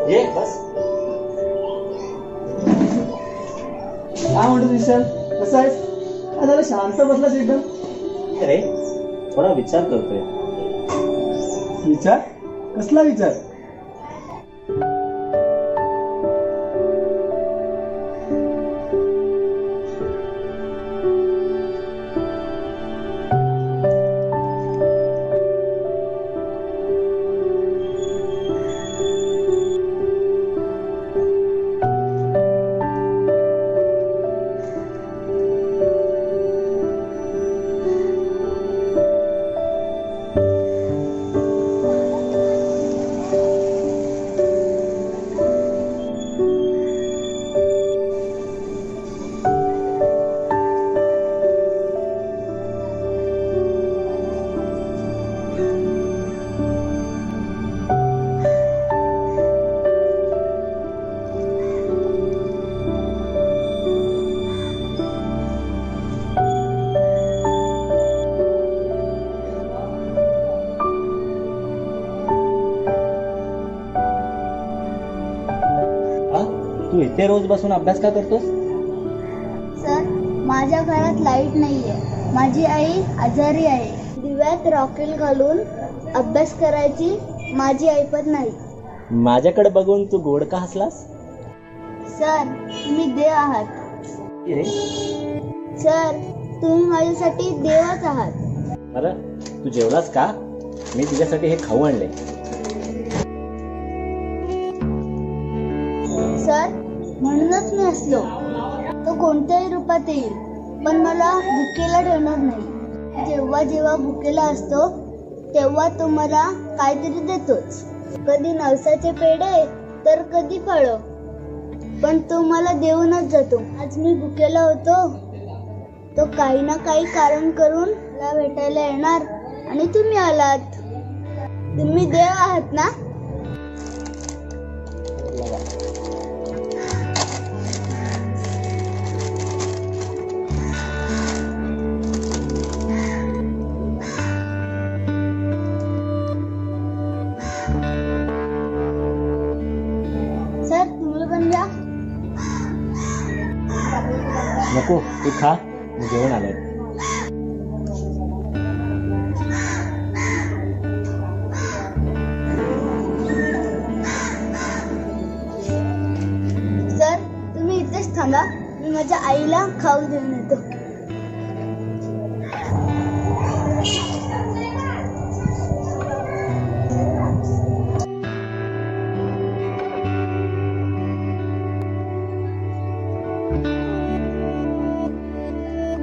ये बस. काय म्हणतो विशाल, कसा आहेस? जरा शांत बसलास एकदम. अरे थोडा विचार करतोय. विचार? कसला विचार? तू इथे रोज बसून अभ्यास का करतोस? सर, माझ्या घरात लाईट नाहीये. माझी आई आजारी आहे. दिव्यात रॉकेल घालून अभ्यास करायची माझी ऐपत नाही. माझ्याकडे बघून तू गोड का हसलास? सर, तुम्ही देव आहात. रे सर, तुम्ही माझ्यासाठी देवच आहात. अरे तू जेवलास का? मी तुझ्यासाठी हे खाऊ आणले. सर, म्हणूनच मी असलो. तो कोणत्याही रूपात येईल, पण मला भुकेला ठेवणार नाही. जेव्हा जेव्हा भुकेला असतो तेव्हा तो मला काहीतरी देतोच. कधी नवसाचे पेढे तर कधी फळं, पण तो मला देऊनच जातो. आज मी भुकेला होतो, तो काही ना काही कारण करून मला भेटायला येणार आणि तुम्ही आलात. तुम्ही देव आहात ना? सर, तुम्ही पण घ्या. नको, तू खा. मी जेवण आलोय. सर, तुम्ही इथेच थांबा. मी माझ्या आईला खाऊ देऊन येतो.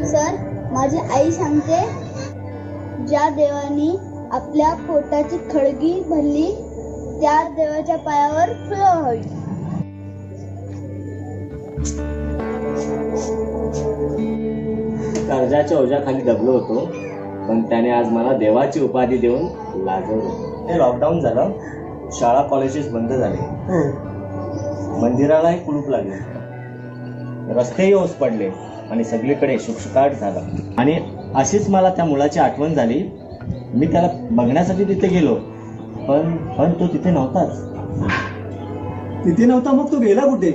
सर, माझी आई सांगते, ज्या देवानी आपल्या पोटाची खळगी भरली त्या देवाच्या पायावर फुलं हवी. कर्जाच्या ओझ्याखाली दबलो होतो, पण त्याने आज मला देवाची उपाधी देऊन लाजवलं. हे लॉकडाऊन झालं, शाळा कॉलेजेस बंद झाले, मंदिरालाही कुलूप लागले, रस्तेही ओस पडले आणि सगळीकडे शुकशुकाट झाला. आणि अशीच मला त्या मुलाची आठवण झाली. मी त्याला बघण्यासाठी तिथे गेलो, पण तो तिथे नव्हताच. तिथे नव्हता, मग तो गेला कुठे?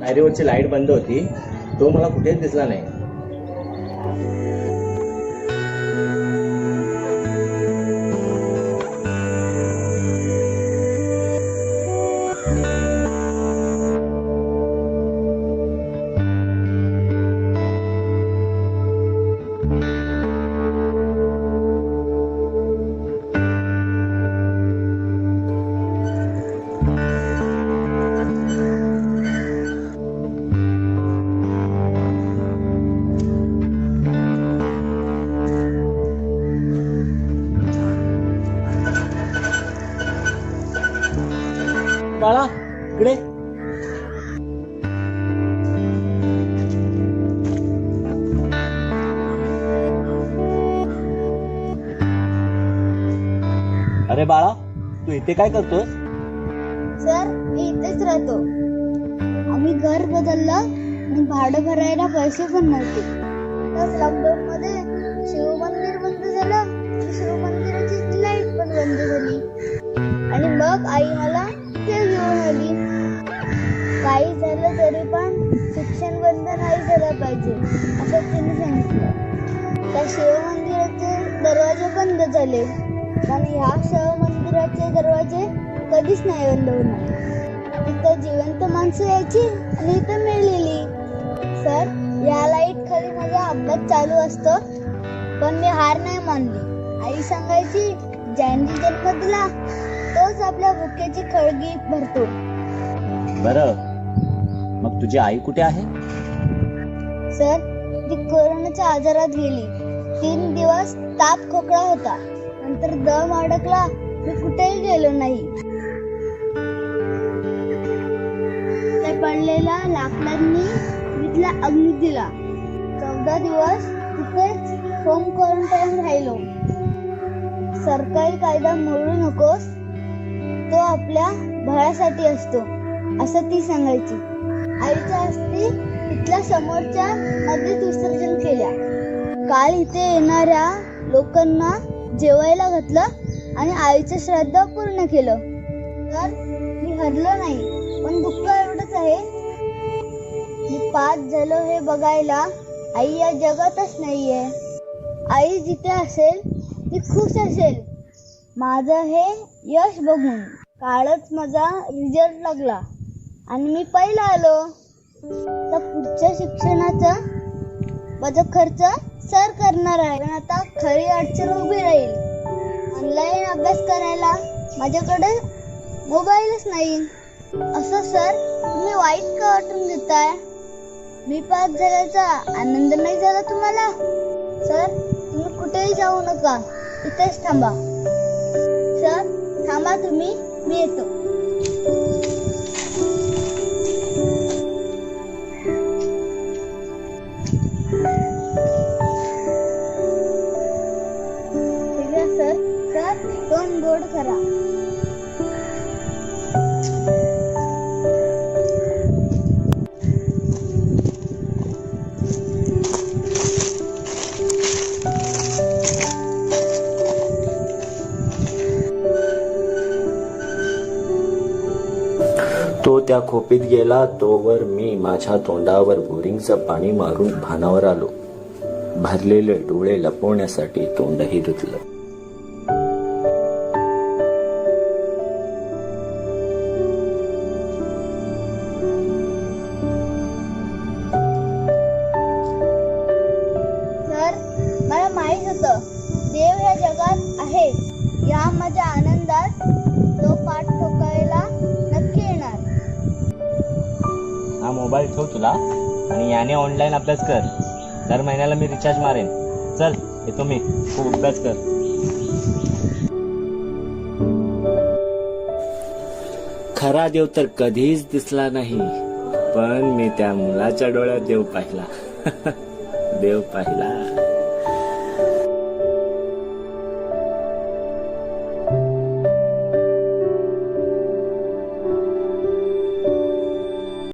पायरीवरची लाईट बंद होती, तो मला कुठेच दिसला नाही. बाळा, इकडे. अरे बाळा, तू इथे काय करतोस? सर, मी इथेच राहतो. आम्ही घर बदललं आणि भाडं भरायला पैसे पण नव्हते. तर लॉकडाऊन मध्ये शिवमंदिर बंद झालं, शिवमंदिराची लाईट पण बंद झाली आणि मग आई मला ते घेऊन आली. झाला पाहिजे असं तिने सांगितलं. त्या शिवमंदिराचे दरवाजे बंद झाले पण ह्या शिवमंदिराचे दरवाजे कधीच नाही बंद होणार. इथं जिवंत माणसं यायची आणि इथं मेलेली. सर, या लाईट खाली माझा अभ्यास चालू असतो पण मी हार नाही मानली. आई सांगायची ज्यांनी जन्म दिला तोच आपल्या भुकेची खळगी भरतो. बरं, मग तुझी आई कुठे आहे? सर, ती कोरोनाच्या आजारात गेली. 3 दिवस ताप खोकला होता. नंतर दम अडकला. मी कुठेही गेलो नाही. ते पडलेल्या लाकडांनी तिथला अग्नी दिला. 14 दिवस तिथेच होम क्वारंटाईन राहिलो. सरकारी कायदा मोडू नकोस, तो आपल्या भल्यासाठी असतो असं ती सांगायची. आईच्या अस्थी तिथल्या समोरच्या नदीत विसर्जन केल्या. काल इथे येणाऱ्या लोकांना जेवायला घातलं आणि आईचं श्राद्ध पूर्ण केलं. तर मी हरलो नाही पण दुःख एवढंच आहे, मी पास झालो हे बघायला आई या जगातच नाहीये. आई जिथे असेल ती खुश असेल माझं हे यश बघून. कालच माझा रिझल्ट लागला आणि मी पहिला आलो. तर पुढच्या शिक्षणाचा माझा खर्च सर करणार आहे. पण आता खरी अडचण उभी राहील. ऑनलाईन अभ्यास करायला माझ्याकडे मोबाईलच नाही. असं सर तुम्ही वाईट का वाटून घेताय? मी पास झाल्याचा आनंद नाही झाला तुम्हाला? सर, तुम्ही कुठेही जाऊ नका, इथेच थांबा. सर, थांबा तुम्ही, मी येतो. सर, सर, तोंड गोड करा. तो त्या खोपीत गेला तोवर मी माझ्या तोंडावर बोरिंगचं पाणी मारून भानावर आलो. भरलेले डोळे लपवण्यासाठी तोंडही धुतलं. सर, मला माहित होतं देव ह्या जगात आहे. या माझ्या आनंदात तो पाठ ठोकायला नक्की येणार. हा मोबाईल ठेव तुला आणि याने ऑनलाईन अभ्यास कर. दर महिन्याला मी रिचार्ज मारेन. चल येतो मी, खूप अभ्यास कर. खरा देव तर कधीच दिसला नाही पण मी त्या मुलाच्या डोळ्यात देव पाहिला. देव पाहिला.